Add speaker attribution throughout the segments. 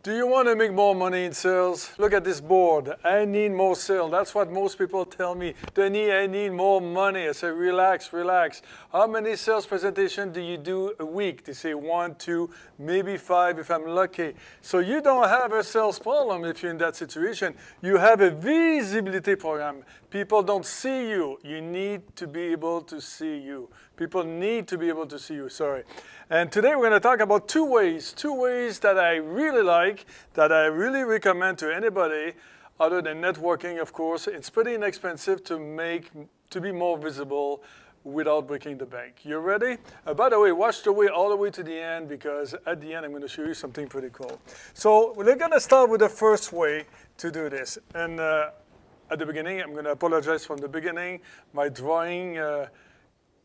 Speaker 1: Do you want to make more money in sales? Look at this board. I need more sales. That's what most people tell me. Denis, I need more money. I say, relax, relax. How many sales presentations do you do a week? They say 1, 2, maybe 5 if I'm lucky. So you don't have a sales problem if you're in that situation. You have a visibility program. People don't see you. You need to be able to see you. People need to be able to see you, sorry. And today we're going to talk about two ways that I really like, that I really recommend to anybody, other than networking, of course. It's pretty inexpensive to be more visible without breaking the bank. You ready? By the way, watch the way all the way to the end, because at the end I'm going to show you something pretty cool. So we're going to start with the first way to do this. And at the beginning, I'm going to apologize from the beginning. My drawing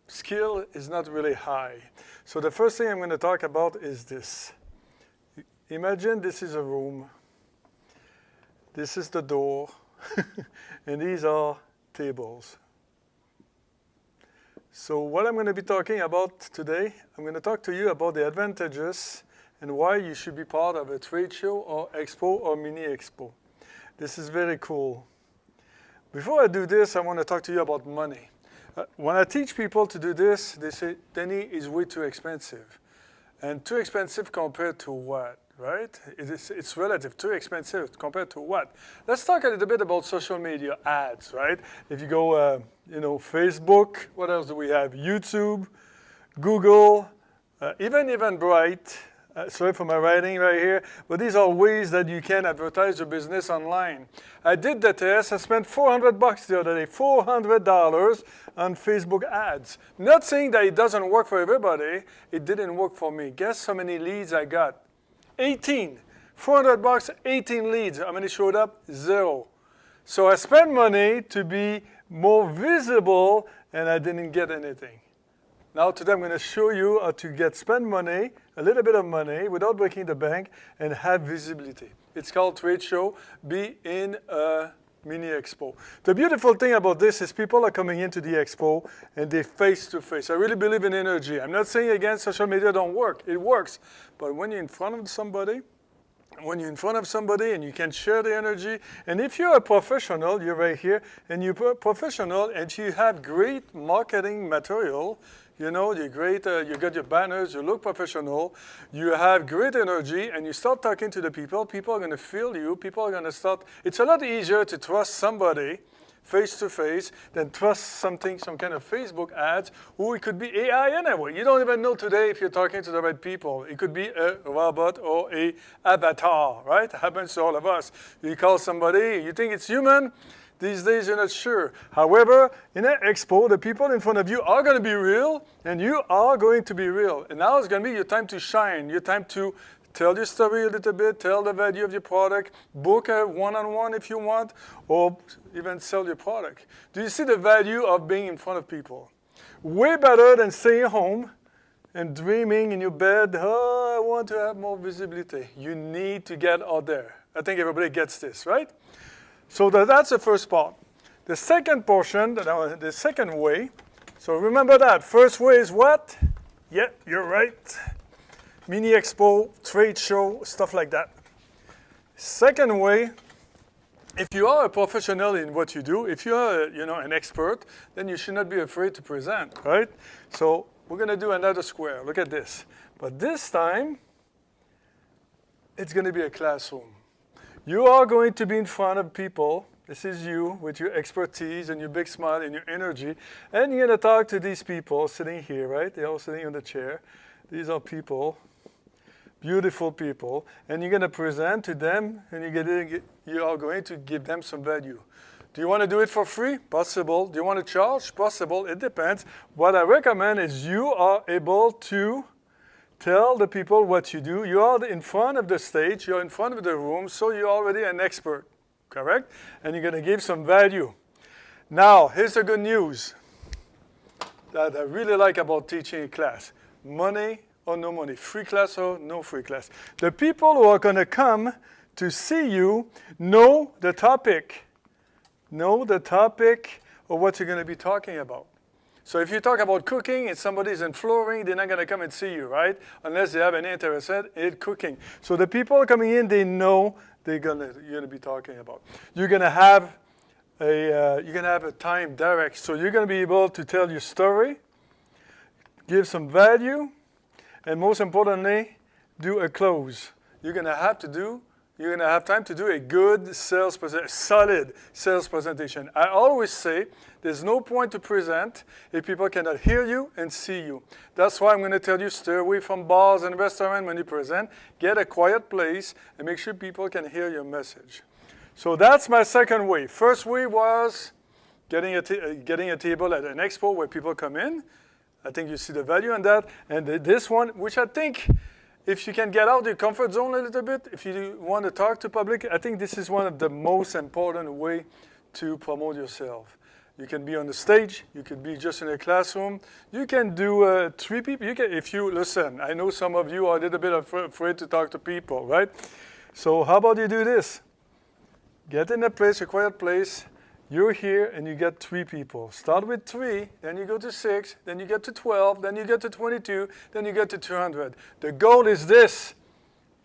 Speaker 1: skill is not really high. So the first thing I'm going to talk about is this. Imagine this is a room. This is the door. And these are tables. So what I'm going to be talking about today, I'm going to talk to you about the advantages and why you should be part of a trade show or expo or mini expo. This is very cool. Before I do this, I want to talk to you about money. When I teach people to do this, they say, Denis, is way too expensive. And too expensive compared to what, right? It's relative. Too expensive compared to what? Let's talk a little bit about social media ads, right? If you go, Facebook, what else do we have? YouTube, Google, even Eventbrite. Sorry for my writing right here, but these are ways that you can advertise your business online. I did the test. I spent $400 the other day, $400 on Facebook ads. Not saying that it doesn't work for everybody. It didn't work for me. Guess how many leads I got? 18. $400, 18 leads. How many showed up? 0. So I spent money to be more visible, and I didn't get anything. Now today I'm going to show you how to spend money, a little bit of money, without breaking the bank, and have visibility. It's called trade show. Be in a mini expo. The beautiful thing about this is people are coming into the expo and they face to face. I really believe in energy. I'm not saying again social media don't work. It works. But when you're in front of somebody, and you can share the energy, and if you're a professional, you're right here, and you're a professional and you have great marketing material, you're great, you got your banners, you look professional, you have great energy, and you start talking to the people are going to feel you, people are going to start, it's a lot easier to trust somebody face to face than trust some kind of Facebook ads, or it could be AI anyway. You don't even know today if you're talking to the right people. It could be a robot or a avatar, right? It happens to all of us. You call somebody, you think it's human. These days, you're not sure. However, in an expo, the people in front of you are going to be real, and you are going to be real. And now it's going to be your time to shine, your time to tell your story a little bit, tell the value of your product, book a one-on-one if you want, or even sell your product. Do you see the value of being in front of people? Way better than staying home and dreaming in your bed, oh, I want to have more visibility. You need to get out there. I think everybody gets this, right? So that's the first part. The second portion, the second way, so remember that. First way is what? Yeah, you're right. Mini expo, trade show, stuff like that. Second way, if you are a professional in what you do, if you are an expert, then you should not be afraid to present, right? So we're going to do another square. Look at this. But this time, it's going to be a classroom. You are going to be in front of people. This is you with your expertise and your big smile and your energy. And you're going to talk to these people sitting here, right? They're all sitting on the chair. These are people, beautiful people. And you're going to present to them, and you are going to give them some value. Do you want to do it for free? Possible. Do you want to charge? Possible. It depends. What I recommend is you are able to tell the people what you do. You are in front of the stage, you're in front of the room, so you're already an expert, correct? And you're going to give some value. Now, here's the good news that I really like about teaching a class. Money or no money, free class or no free class. The people who are going to come to see you know the topic of what you're going to be talking about. So if you talk about cooking and somebody's in flooring, they're not going to come and see you, right? Unless they have any interest in cooking. So the people coming in, they know you're gonna be talking about. You're gonna have a time direct. So you're gonna be able to tell your story, give some value, and most importantly, do a close. You're gonna have time to do a good solid sales presentation. I always say there's no point to present if people cannot hear you and see you. That's why I'm going to tell you, stay away from bars and restaurants when you present. Get a quiet place and make sure people can hear your message. So that's my second way. First way was getting a table at an expo where people come in. I think you see the value in that. And this one, which I think, if you can get out of your comfort zone a little bit, if you want to talk to public, I think this is one of the most important way to promote yourself. You can be on the stage. You could be just in a classroom. You can do 3 people. If you listen, I know some of you are a little bit afraid to talk to people, right? So how about you do this? Get in a quiet place. You're here and you get 3 people. Start with 3, then you go to 6, then you get to 12, then you get to 22, then you get to 200. The goal is this,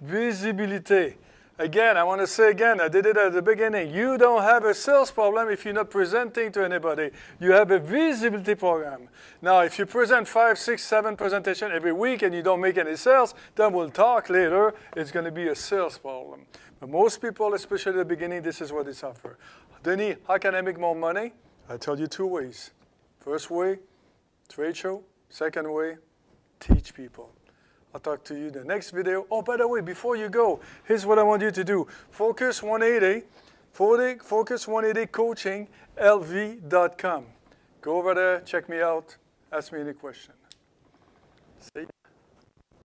Speaker 1: visibility. Again, I want to say again, I did it at the beginning. You don't have a sales problem if you're not presenting to anybody. You have a visibility program. Now, if you present 5, 6, 7 presentations every week and you don't make any sales, then we'll talk later. It's going to be a sales problem. But most people, especially at the beginning, this is what they suffer. Denis, how can I make more money? I tell you 2 ways. First way, trade show. Second way, teach people. I'll talk to you in the next video. Oh, by the way, before you go, here's what I want you to do. Focus 180, Focus 180 Coaching, LV.com. Go over there, check me out, ask me any question. See?